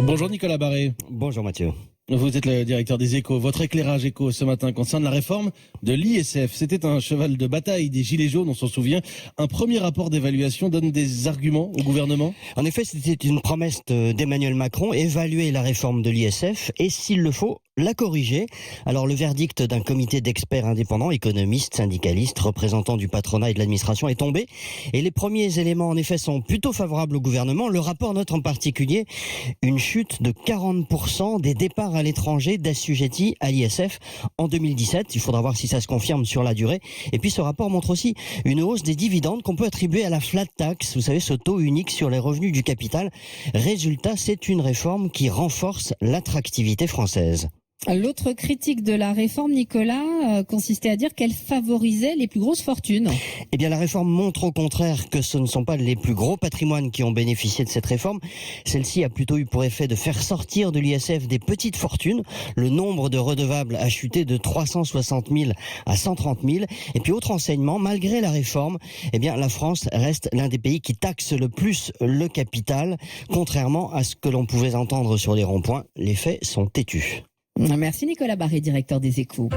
Bonjour Nicolas Barré. Bonjour Mathieu. Vous êtes le directeur des Échos. Votre éclairage écho ce matin concerne la réforme de l'ISF. C'était un cheval de bataille des Gilets jaunes, on s'en souvient. Un premier rapport d'évaluation donne des arguments au gouvernement ? En effet, c'était une promesse d'Emmanuel Macron, évaluer la réforme de l'ISF et, s'il le faut, la corriger. Alors, le verdict d'un comité d'experts indépendants, économistes, syndicalistes, représentants du patronat et de l'administration est tombé. Et les premiers éléments, en effet, sont plutôt favorables au gouvernement. Le rapport note en particulier une chute de 40% des départs à l'étranger d'assujettis à l'ISF en 2017. Il faudra voir si ça se confirme sur la durée. Et puis, ce rapport montre aussi une hausse des dividendes qu'on peut attribuer à la flat tax. Vous savez, ce taux unique sur les revenus du capital. Résultat, c'est une réforme qui renforce l'attractivité française. L'autre critique de la réforme, Nicolas, consistait à dire qu'elle favorisait les plus grosses fortunes. Eh bien, la réforme montre au contraire que ce ne sont pas les plus gros patrimoines qui ont bénéficié de cette réforme. Celle-ci a plutôt eu pour effet de faire sortir de l'ISF des petites fortunes. Le nombre de redevables a chuté de 360 000 à 130 000. Et puis, autre enseignement, malgré la réforme, eh bien, la France reste l'un des pays qui taxe le plus le capital. Contrairement à ce que l'on pouvait entendre sur les ronds-points, les faits sont têtus. Merci Nicolas Barré, directeur des Échos.